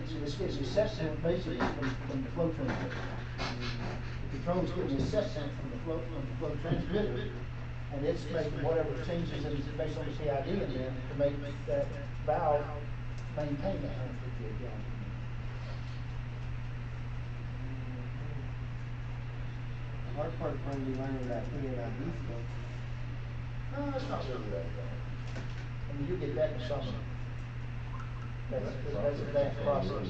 getting a set point basically from the flow transmitter. The controller's getting a set point from the flow transmitter, and it's making whatever changes based on the PID in there to make that valve maintain that 158 gallons. The hard part is going to be learning that PID stuff. No, it's not really that. I mean, you get that in summer. That's a advanced process.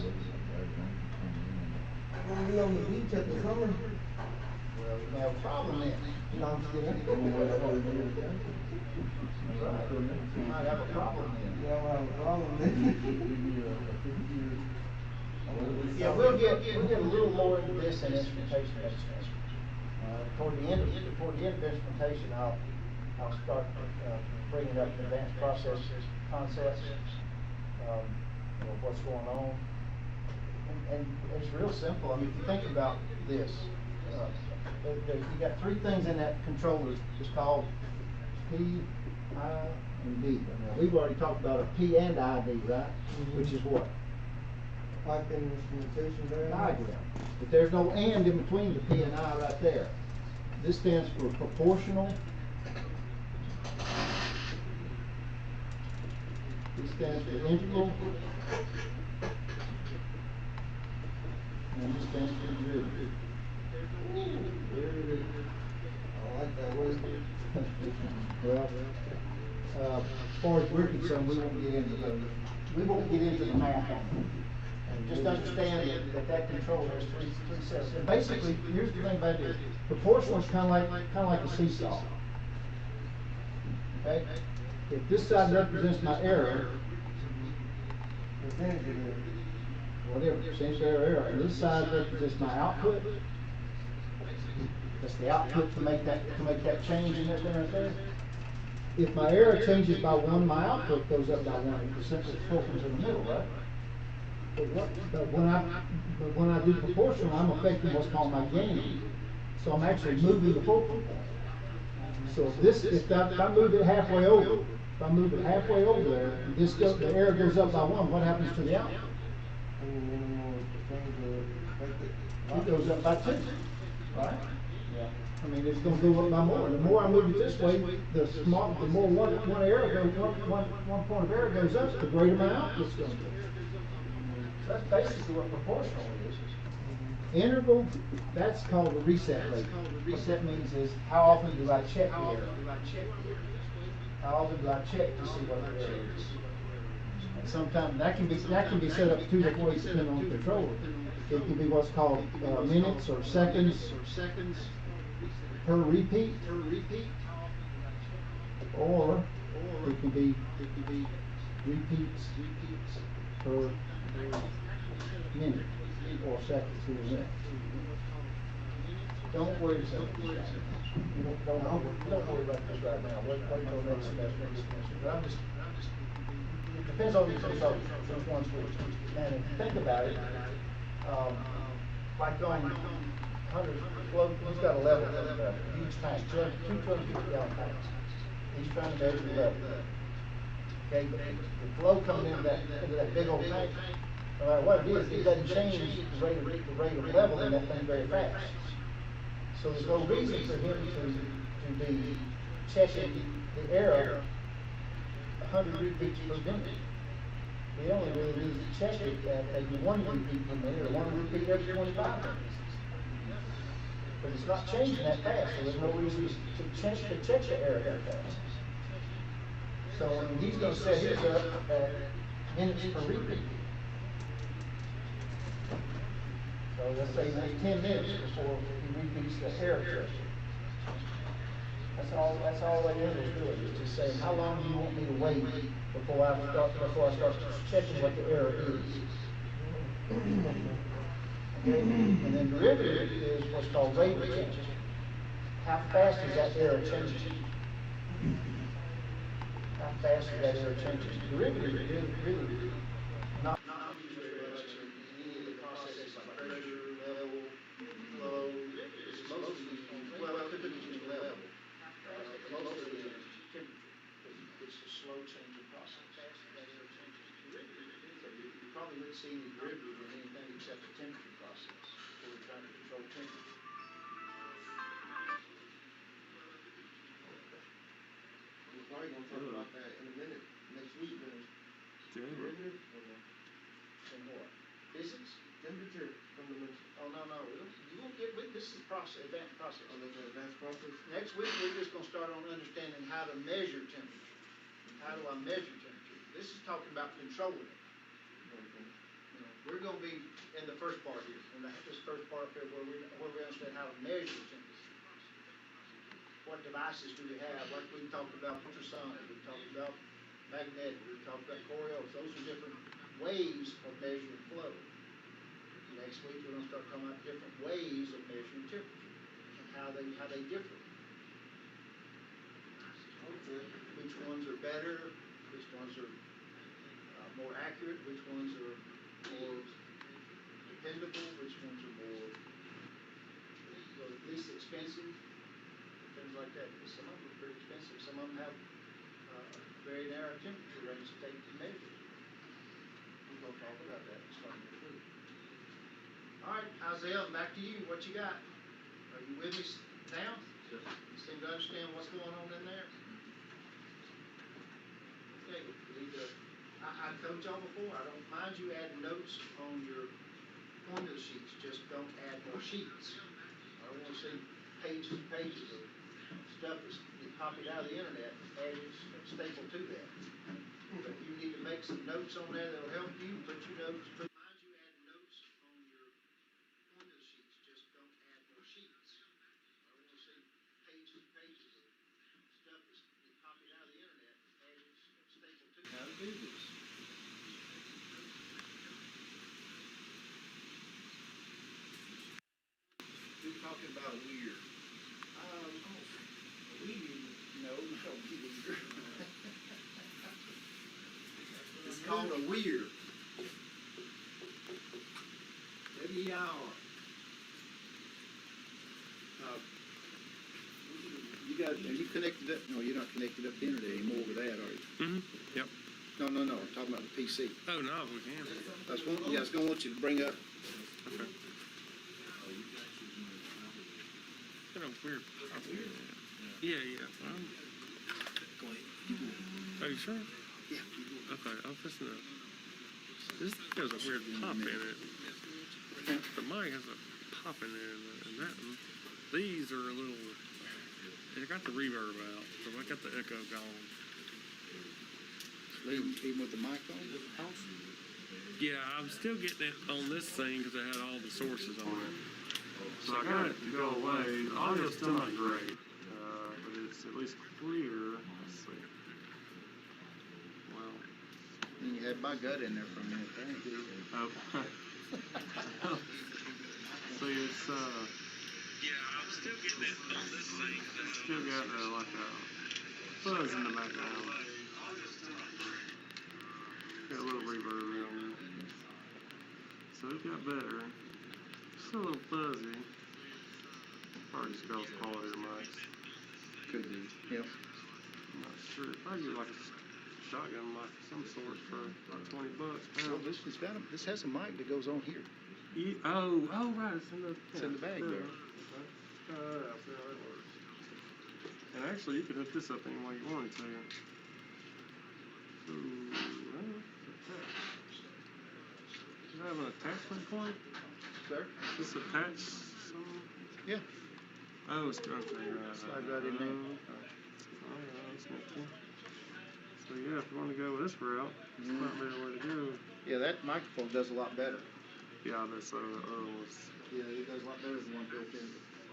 I'm going to be on the beach at the summer. Well, you may have a problem then. No, I'm just kidding. Right. You might have a problem then. Yeah, I'll have a problem then. Yeah, we'll get a little more into this in instrumentation next semester. Toward the end of instrumentation, I'll start bringing up advanced process concepts, what's going on, and it's real simple. I mean, if you think about this, you got three things in that controller. It's called P, I, and D. Now, we've already talked about a P and ID, right? Mm-hmm. Which is what? Pipe and instrumentation there. Diagram. But there's no and in between the P and I right there. This stands for proportional. This stands for integral. And this stands for derivative. I like that word. Well, as far as we're concerned, we won't get into the math on it. Just understand that control has three sets. And basically, here's the thing about this: proportional is kind of like a seesaw. Okay? If this side represents my error, whatever percentage error, and this side represents my output. That's the output to make that change in that thing right there. If my error changes by 1, my output goes up by 1%. It's fulcrum's in the middle, right? But when I do proportional, I'm affecting what's called my gain. So I'm actually moving the fulcrum point. So if I move it halfway over, there, the error goes up by 1. What happens to the output? It goes up by 2, right? Yeah. I mean, it's going to go up by more. The more I move it this way, the more one error goes, one point of error goes up, the greater my output's going to be. So that's basically what proportional is. Integral, that's called the reset rate. What that means is, how often do I check the error? How often do I check to see what the error is? And sometimes that can be set up 2 different ways depending on the controller. It can be what's called minutes or seconds per repeat, or it can be repeats per minute or seconds in a minute. Don't worry about this. Don't worry about this right now. Wait till next semester. But it depends on which one's which. And if you think about it, like on 100 flow, he's got a level of a huge tank, 250 gallon tanks. He's trying to measure the level. Okay, but the flow coming into that big old tank, no matter what it is, it doesn't change the rate of level in that thing very fast. So there's no reason for him to be checking the error 100 repeats per minute. He only really needs to check it at maybe 1 repeat per minute or 1 repeat every 25 minutes. But it's not changing that fast, so there's no reason to check the error that fast. So he's going to set his up at minutes per repeat. So let's say 10 minutes before he repeats the error check. That's all that error is doing. It's just saying, how long do you want me to wait before I start checking what the error is? Okay? And then derivative is what's called rate of change. How fast is that error changing? How fast is that error changing? Derivative is really not used very much in any of the processes like pressure, level, flow. It's mostly used, well, it could be used in level. Most of it is temperature. It's a slow changing process. So you probably shouldn't see any derivative in anything except the temperature process, where we're trying to control temperature. We're probably gonna talk about that in a minute, next week, when derivative or no? And what? Physics? Temperature fundamental. Oh, no, you won't get, this is process, advanced process. Oh, that's an advanced process? Next week, we're just gonna start on understanding how to measure temperature. How do I measure temperature? This is talking about controlling it. Okay. You know, we're gonna be in the first part here, in this first part up here, where we understand how to measure temperature. What devices do we have? Like we talked about ultrasonic, we talked about magnetic, we talked about Coriolis. Those are different ways of measuring flow. Next week, we're gonna start talking about different ways of measuring temperature and how they differ. Okay. Which ones are better, which ones are more accurate, which ones are more dependable, which ones are more, well, least expensive, things like that. Because some of them are pretty expensive. Some of them have a very narrow temperature range that they can measure. We're going to talk about that starting next week. All right, Isaiah, back to you. What you got? Are you with me now? Yes. You seem to understand what's going on in there? Okay, we need to, I told y'all before, I don't mind you adding notes on your formula sheets, just don't add more sheets. I don't want to see pages and pages of stuff that's copied out of the internet, added staple to that. But you need to make some notes on there that'll help you, put your notes, mind you add notes on your formula sheets, just don't add more sheets. I don't want to see pages and pages of stuff that's copied out of the internet, added staple to how to do this. We're talking about weird. Weird? No, don't be weird. It's called a weird. W-E-I-R. Are you connected up? No, you're not connected up to the internet anymore with that, are you? Mm-hmm. Yep. No, I'm talking about the PC. Oh, no, we can. I was gonna want you to bring up. Okay. Got a weird pop in it. Yeah. Are you sure? Yeah. Okay, I'll listen to this. Has a weird pop in it. The mic has a pop in it, and that one. These are a little. They got the reverb out, so I got the echo going. Even with the mic on? Yeah, I'm still getting it on this thing because it had all the sources on it. So I got it to go away. The audio's still not great, but it's at least clear. Let's see. Well. And you had my gut in there for a minute, thank you. Okay. See, it's Yeah, I'm still getting it on this thing. still got like a fuzz in the background. Got a little reverb on it. So it got better. Still a little fuzzy. Probably just got the quality of the mics. Could be. Yep. I'm not sure. If I get like a shotgun mic of some sort for about $20. Well, this has a mic that goes on here. Oh, right. It's in the bag there. I'll see how that works. And actually, you could hook this up any way you wanted to. So, well, does it have an attachment point? Sir? Is this attached some? Yeah. Oh, it's okay, right. Slide right in there. Okay. Oh, yeah, that's nifty. So, yeah, if you want to go with this route, this might be the way to go. Yeah, that microphone does a lot better. Yeah, this other was. Yeah, it does a lot better than one built in.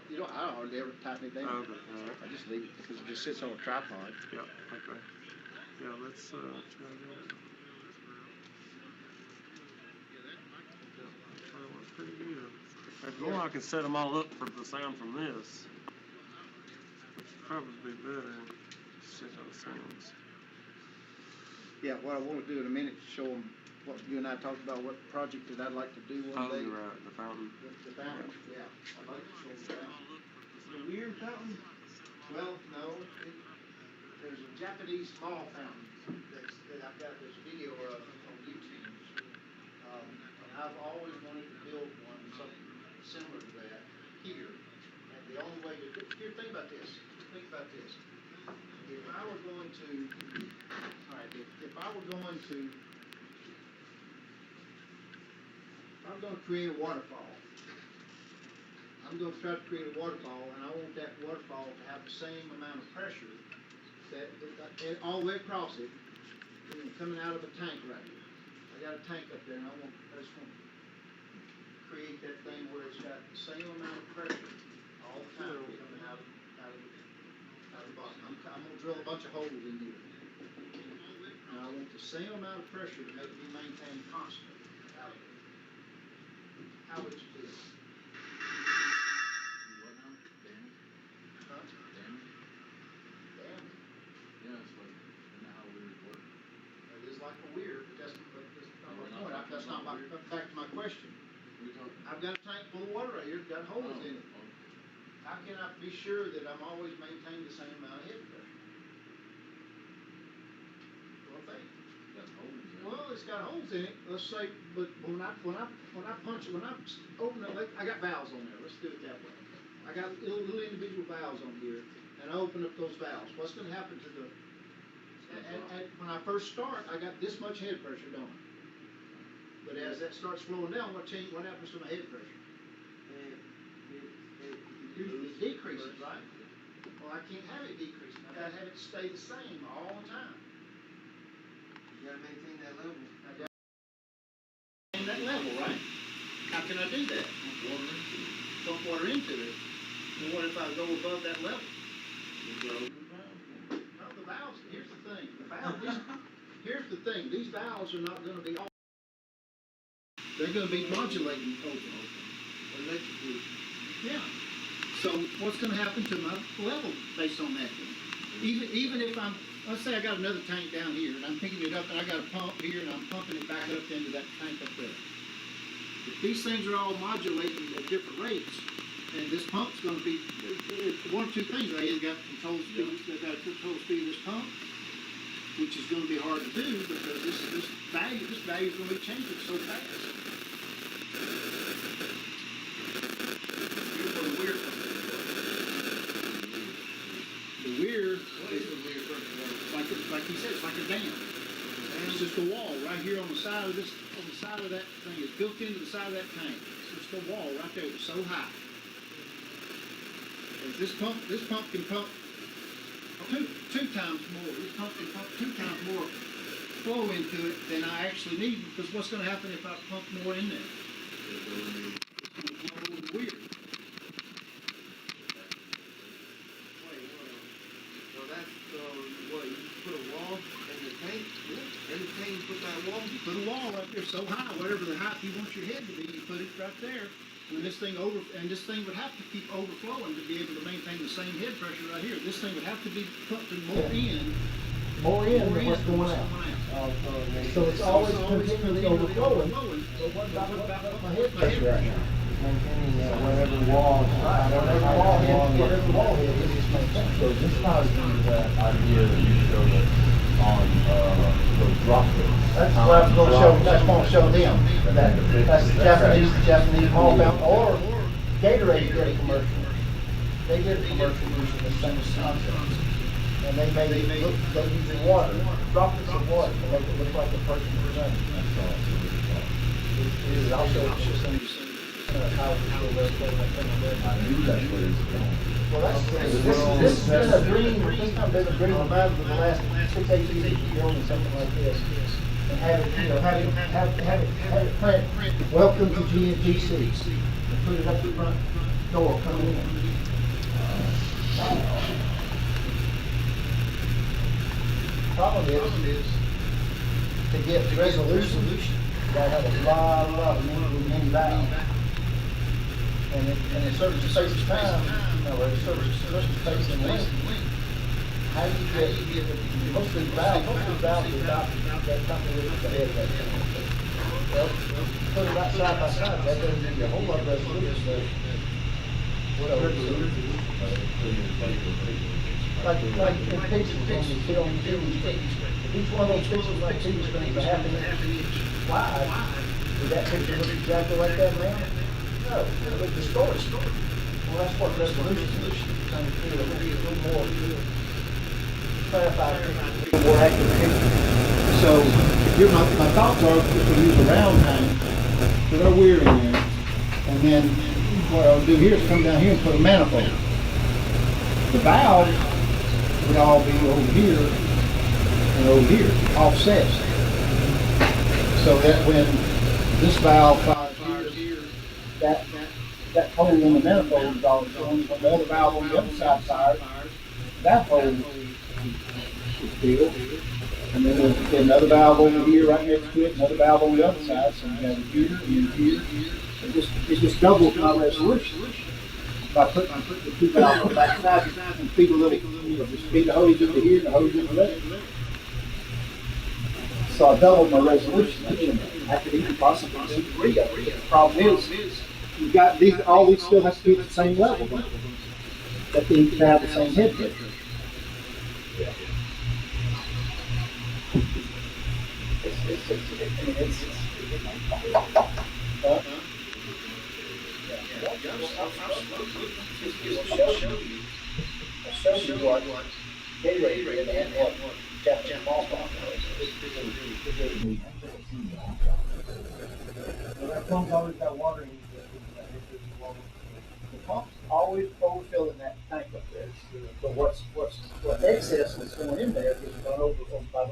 I hardly ever tighten it down. Okay, all right. I just leave it because it just sits on a tripod. Yeah, okay. Yeah, let's try that. That works pretty good. If you want, I can set them all up for the sound from this, which would probably be better. See how it sounds. Yeah, what I want to do in a minute is show them what you and I talked about, what project that I'd like to do one day. Oh, right, the fountain. The fountain, yeah. I'd like to show the fountain. The weird fountain? Well, no. There's a Japanese small fountain that I've got, there's a video of on YouTube. And I've always wanted to build one, something similar to that here. And the only way to, here, think about this, think about this. If I were going to, all right, if I were going to, if I was gonna create a waterfall, I'm gonna try to create a waterfall, and I want that waterfall to have the same amount of pressure that all the way across it, coming out of a tank right here. I got a tank up there, and I just want to create that thing where it's got the same amount of pressure all the time coming out of the bottom. I'm gonna drill a bunch of holes in here. And I want the same amount of pressure to make me maintain constant out of it. How would you do it? What now? Damn. Huh? Damn. Damn. Yeah, it's like, isn't that how weird work? It is like a weir, but that's not We're my not point. talking That's not about my, weir. back to my question. We talking? I've got a tank full of water right here, it's got holes in it. Oh, How can I be sure that I'm always maintaining the same amount of head pressure? Well, think. got holes in it. Well, it's got holes in it, let's say, but when I punch it, when I open it, like, I got valves on there, let's do it that way. I got little individual valves on here, and I open up those valves, what's gonna happen to the, and when I first start, I got this much head pressure, don't I? But as that starts flowing down, what happens to my head pressure? It decreases, right? Well, I can't have it decreasing, I gotta have it stay the same all the time. You gotta maintain that level. I gotta maintain that level, right? How can I do that? Pump water into it. Well, what if I go above that level? No, the valves, here's the thing, here's the thing, these valves are not gonna be all. They're gonna be modulating open. Electrically. Yeah. So what's gonna happen to my level based on that then? Even if let's say I got another tank down here, and I'm picking it up, and I got a pump here, and I'm pumping it back up into that tank up there. If these things are all modulating at different rates, and this pump's gonna be, one or two things, I either got to control the speed, they got to control the speed of this pump, which is gonna be hard to do, because this value is gonna be changing so fast. Here's where the weir comes in. The weir What is the weird person? like he said, it's like a dam. It's just a wall right here on the side of this, on the side of that thing. It's built into the side of that tank. It's just a wall right there. It's so high. And this pump can pump two times more. This pump can pump 2 times more flow into it than I actually need, because what's going to happen if I pump more in there? It's going to flow weird. So that's, what, you put a wall in the tank? Yeah. In the tank, you put that wall? You put a wall right there so high, whatever the height you want your head to be, you put it right there. And this thing this thing would have to keep overflowing to be able to maintain the same head pressure right here. This thing would have to be pumping more in More in than what's going out. So it's always continually overflowing. But what about my head pressure right now? Maintaining whatever wall, Whatever wall head is, just maintain. So this ties into that idea that you showed us on those rockets. That's what I was gonna show, that's gonna show them. That's the Japanese ball fountain, or Gatorade did a commercial. They did a commercial using the same concept. And they made it look, they're using water, droplets of water to make it look like a person was running. That's all. I'll show it to you. I knew that's what it's going. Well, this has been a dream, this has been a dream of mine for the last 6-8 years, building something like this. And have it, have it print, welcome to GNGC. And put it up the front door, come in. Problem is, to get resolution, you gotta have a lot of many valves. And in certain space of time, or in certain space and length, how do you get, most of these valves are about that company with the head that. Well, put it right side by side, that doesn't give you a whole lot of resolution, but whatever. Like in pictures, when you see on TV, if each one of those pictures like TV screens are half an inch wide, Did that picture look exactly like that now? No, it looked distorted. Well, that's what resolution is, trying to create a little more clarified, a little more accurate picture. So, here, my thoughts are, if we use a round tank, put our weir in there, and then what I'll do here is come down here and put a manifold. The valves would all be over here and over here, offset. So that when this valve fires here, that hole in the manifold is all shown. When the other valve on the other side fires, that hole is filled. And then there's another valve over here right next to it, another valve on the other side, so you have it here and here. It just doubles my resolution. By putting the two valves on the back side and feed a little, just feed the hose into here and the hose into there. So I doubled my resolution. I could even possibly do 3 of them. The problem is, you've got these, all these still have to be at the same level, but they each have the same head pressure. I'll show you what Gatorade did and what Captain Ballpark does. That pump's always got water in it. The pump's always overfilling that tank up there. But what excess that's going in there is going over